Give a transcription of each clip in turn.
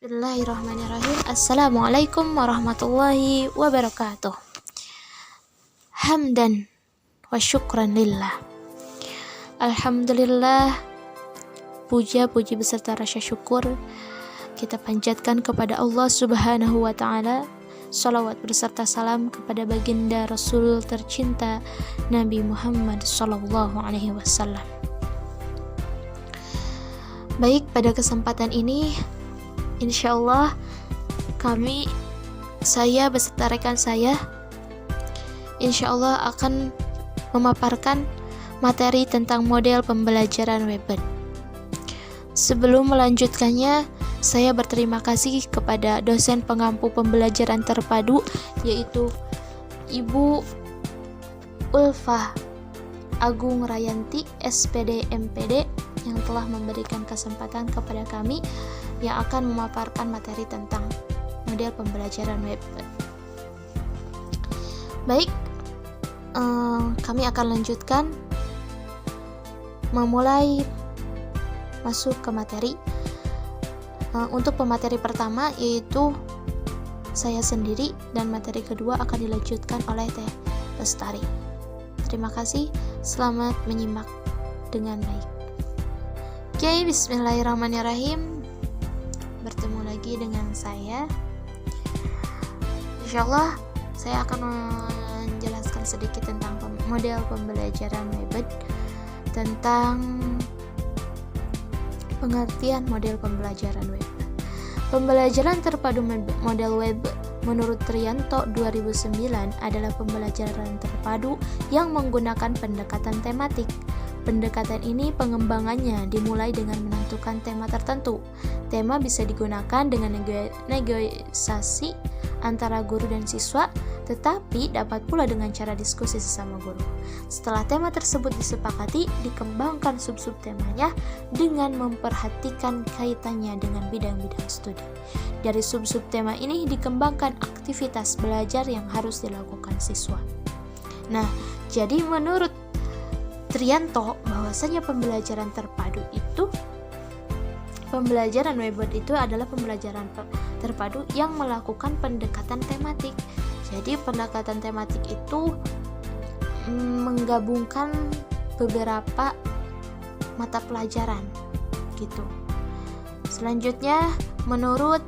Bismillahirrahmanirrahim. Assalamualaikum warahmatullahi wabarakatuh. Hamdan wa syukran lillah. Alhamdulillah, puja-puji beserta rasa syukur kita panjatkan kepada Allah Subhanahu wa ta'ala. Salawat beserta salam kepada baginda Rasul tercinta Nabi Muhammad sallallahu alaihi wasallam. Baik, pada kesempatan ini insyaallah saya beserta rekan saya insyaallah akan memaparkan materi tentang model pembelajaran Webert. Sebelum melanjutkannya, saya berterima kasih kepada dosen pengampu pembelajaran terpadu, yaitu Ibu Ulfa Agung Rayanti, SPD MPD, yang telah memberikan kesempatan kepada kami yang akan memaparkan materi tentang model pembelajaran Webert. Baik, kami akan lanjutkan memulai masuk ke materi. Untuk pemateri pertama yaitu saya sendiri, dan materi kedua akan dilanjutkan oleh Teh Lestari. Terima kasih, selamat menyimak dengan baik. Oke, bismillahirrahmanirrahim. Bertemu lagi dengan saya. Insyaallah saya akan menjelaskan sedikit tentang model pembelajaran Webert, tentang pengertian model pembelajaran web. Pembelajaran terpadu model web menurut Trianto 2009 adalah pembelajaran terpadu yang menggunakan pendekatan tematik. Pendekatan ini pengembangannya dimulai dengan menentukan tema tertentu. Tema bisa digunakan dengan negosiasi antara guru dan siswa, tetapi dapat pula dengan cara diskusi sesama guru. Setelah tema tersebut disepakati, dikembangkan sub-sub temanya dengan memperhatikan kaitannya dengan bidang-bidang studi. Dari sub-sub tema ini dikembangkan aktivitas belajar yang harus dilakukan siswa. Nah, jadi menurut Trianto, bahwasanya pembelajaran terpadu itu, pembelajaran Webert itu adalah pembelajaran terpadu yang melakukan pendekatan tematik. Jadi pendekatan tematik itu menggabungkan beberapa mata pelajaran gitu. Selanjutnya, menurut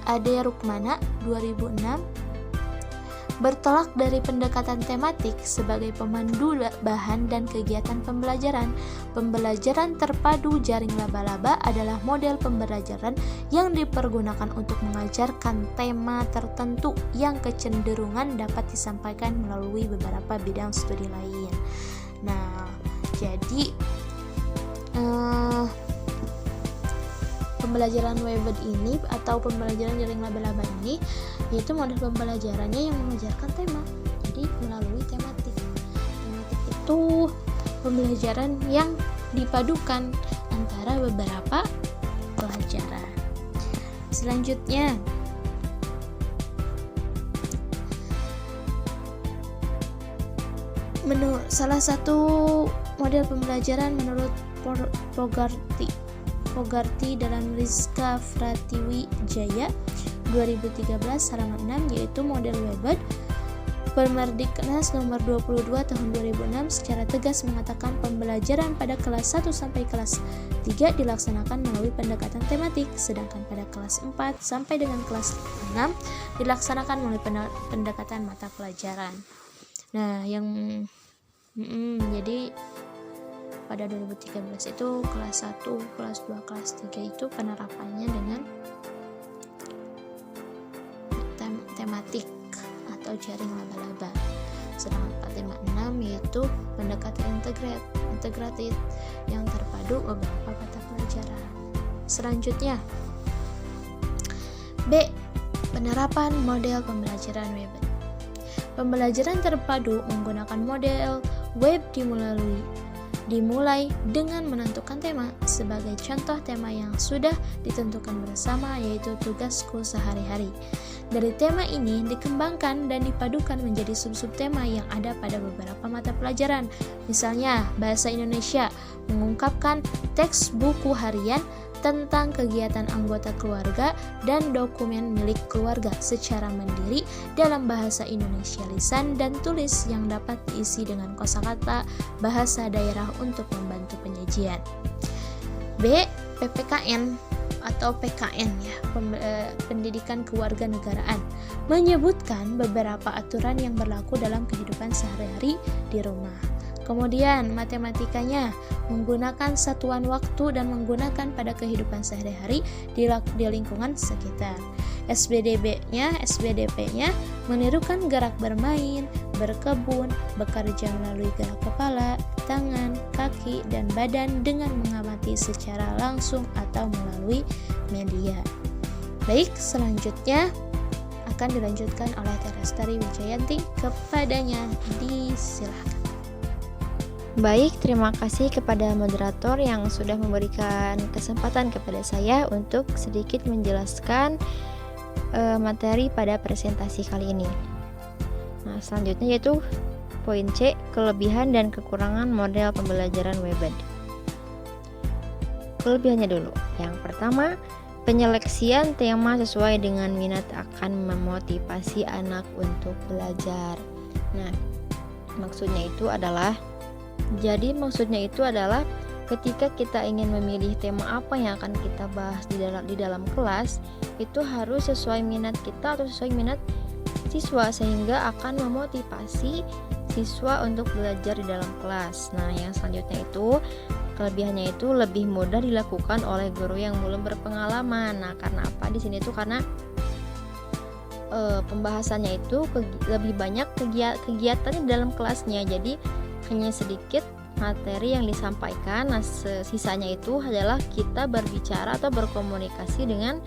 Ade Rukmana 2006, bertolak dari pendekatan tematik sebagai pemandu bahan dan kegiatan pembelajaran. Pembelajaran terpadu jaring laba-laba adalah model pembelajaran yang dipergunakan untuk mengajarkan tema tertentu yang kecenderungan dapat disampaikan melalui beberapa bidang studi lain. Nah, jadi pembelajaran Webert ini atau pembelajaran jaring laba-laba ini yaitu model pembelajarannya yang mengajarkan tema, jadi melalui tematik. Tematik itu pembelajaran yang dipadukan antara beberapa pelajaran. Selanjutnya, menurut salah satu model pembelajaran menurut Fogarty dalam Rizka Pratiwi Jaya 2013 halaman 6, yaitu model Webert. Permendiknas nomor 22 tahun 2006 secara tegas mengatakan pembelajaran pada kelas 1 sampai kelas 3 dilaksanakan melalui pendekatan tematik, sedangkan pada kelas 4 sampai dengan kelas 6 dilaksanakan melalui pendekatan mata pelajaran. Nah, jadi pada 2013 itu kelas 1, kelas 2, kelas 3 itu penerapannya dengan tematik atau jaring laba-laba. Sedangkan 456 yaitu pendekatan integratif yang terpadu beberapa mata pelajaran. Selanjutnya, B. Penerapan model pembelajaran Webert. Pembelajaran terpadu menggunakan model web dimulai dengan menentukan tema. Sebagai contoh tema yang sudah ditentukan bersama yaitu tugasku sehari-hari. Dari tema ini dikembangkan dan dipadukan menjadi sub-sub tema yang ada pada beberapa mata pelajaran. Misalnya, bahasa Indonesia mengungkapkan teks buku harian tentang kegiatan anggota keluarga dan dokumen milik keluarga secara mandiri dalam bahasa Indonesia lisan dan tulis yang dapat diisi dengan kosakata bahasa daerah untuk membantu penyajian. B. PPKN atau PKN ya, Pendidikan Kewarganegaraan, menyebutkan beberapa aturan yang berlaku dalam kehidupan sehari-hari di rumah. Kemudian matematikanya menggunakan satuan waktu dan menggunakan pada kehidupan sehari-hari di lingkungan sekitar. SBDP-nya menirukan gerak bermain, berkebun, bekerja melalui gerak kepala, tangan, kaki, dan badan dengan mengamati secara langsung atau melalui media. Baik, selanjutnya akan dilanjutkan oleh Teh Lestari Wijayanti. Kepadanya disilahkan. Baik, terima kasih kepada moderator yang sudah memberikan kesempatan kepada saya untuk sedikit menjelaskan materi pada presentasi kali ini. Nah, selanjutnya yaitu poin C, kelebihan dan kekurangan model pembelajaran Webed. Kelebihannya dulu. Yang pertama, penyeleksian tema sesuai dengan minat akan memotivasi anak untuk belajar. Nah, maksudnya itu adalah ketika kita ingin memilih tema apa yang akan kita bahas di dalam kelas, itu harus sesuai minat kita atau sesuai minat siswa, sehingga akan memotivasi siswa untuk belajar di dalam kelas. Nah, yang selanjutnya itu kelebihannya itu lebih mudah dilakukan oleh guru yang belum berpengalaman. Nah, karena apa di sini itu karena pembahasannya itu lebih banyak kegiatannya dalam kelasnya, jadi hanya sedikit materi yang disampaikan. Nah, sisanya itu adalah kita berbicara atau berkomunikasi dengan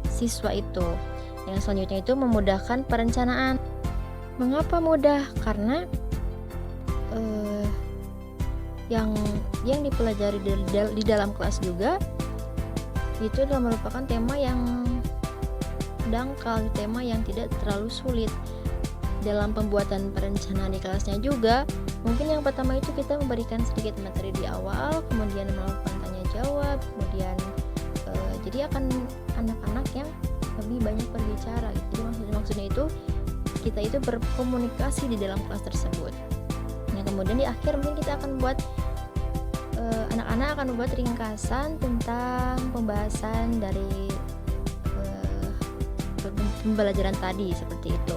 siswa itu. Yang selanjutnya itu memudahkan perencanaan. Mengapa mudah? Karena yang dipelajari di dalam kelas juga itu adalah merupakan tema yang dangkal, tema yang tidak terlalu sulit. Dalam pembuatan perencanaan di kelasnya juga, mungkin yang pertama itu kita memberikan sedikit materi di awal, kemudian melakukan tanya jawab, kemudian jadi akan anak-anak yang lebih banyak berbicara. Jadi maksudnya itu kita itu berkomunikasi di dalam kelas tersebut. Nah, kemudian di akhir mungkin kita akan buat anak-anak akan membuat ringkasan tentang pembahasan dari pembelajaran tadi, seperti itu.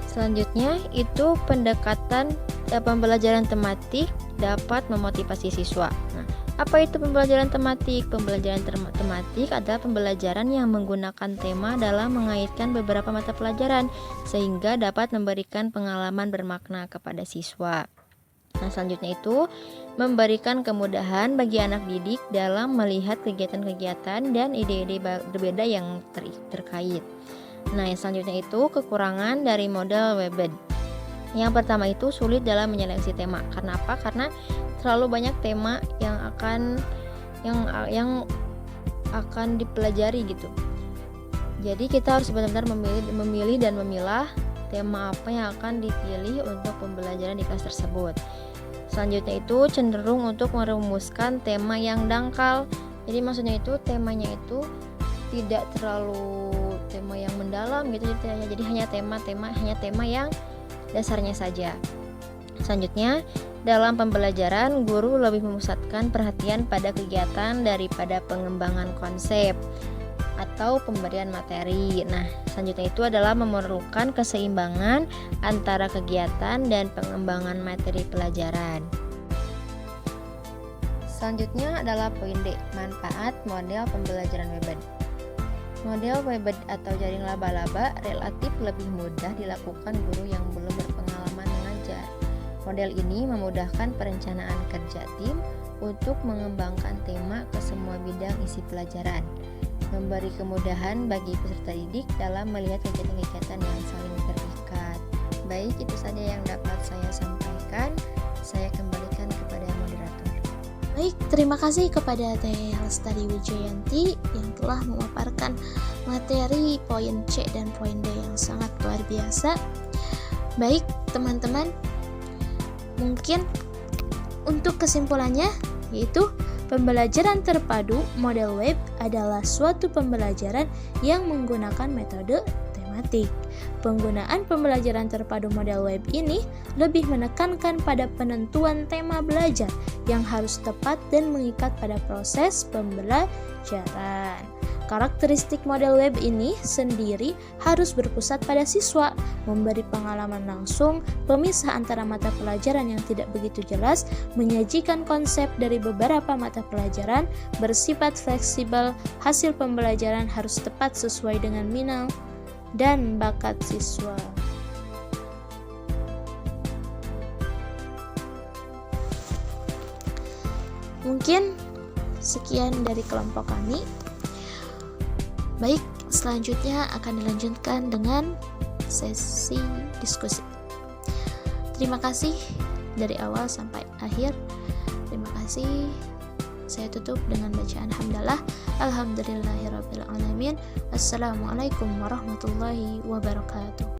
Selanjutnya itu pendekatan pembelajaran tematik dapat memotivasi siswa. Nah, apa itu pembelajaran tematik? Pembelajaran tematik adalah pembelajaran yang menggunakan tema dalam mengaitkan beberapa mata pelajaran sehingga dapat memberikan pengalaman bermakna kepada siswa. Nah, selanjutnya itu memberikan kemudahan bagi anak didik dalam melihat kegiatan-kegiatan dan ide-ide berbeda yang terkait. Nah, yang selanjutnya itu kekurangan dari model Webed. Yang pertama itu sulit dalam menyeleksi tema. Karena apa? Karena terlalu banyak tema yang akan dipelajari gitu. Jadi kita harus benar-benar memilih dan memilah tema apa yang akan dipilih untuk pembelajaran di kelas tersebut. Selanjutnya itu cenderung untuk merumuskan tema yang dangkal. Jadi maksudnya itu temanya itu tidak terlalu tema yang mendalam gitu, jadi hanya tema yang dasarnya saja. Selanjutnya, dalam pembelajaran guru lebih memusatkan perhatian pada kegiatan daripada pengembangan konsep atau pemberian materi. Nah, selanjutnya itu adalah memerlukan keseimbangan antara kegiatan dan pengembangan materi pelajaran. Selanjutnya adalah poin D, manfaat model pembelajaran Webed. Model Webed atau jaring laba-laba relatif lebih mudah dilakukan guru yang belum berpengalaman mengajar. Model ini memudahkan perencanaan kerja tim untuk mengembangkan tema ke semua bidang isi pelajaran, memberi kemudahan bagi peserta didik dalam melihat kegiatan-kegiatan yang saling terikat. Baik, itu saja yang dapat saya sampaikan. Saya kembalikan kepada moderator. Baik, terima kasih kepada Teh Lestari Wijayanti yang telah memaparkan materi poin C dan poin D yang sangat luar biasa. Baik, teman-teman, mungkin untuk kesimpulannya yaitu Pembelajaran terpadu model web adalah suatu pembelajaran yang menggunakan metode tematik. Penggunaan pembelajaran terpadu model web ini lebih menekankan pada penentuan tema belajar yang harus tepat dan mengikat pada proses pembelajaran. Karakteristik model web ini sendiri harus berpusat pada siswa, memberi pengalaman langsung, pemisah antara mata pelajaran yang tidak begitu jelas, menyajikan konsep dari beberapa mata pelajaran, bersifat fleksibel, hasil pembelajaran harus tepat sesuai dengan minat dan bakat siswa. Mungkin sekian dari kelompok kami. Baik, selanjutnya akan dilanjutkan dengan sesi diskusi. Terima kasih dari awal sampai akhir. Terima kasih. Saya tutup dengan bacaan hamdalah. Alhamdulillahirabbil alamin. Wassalamualaikum warahmatullahi wabarakatuh.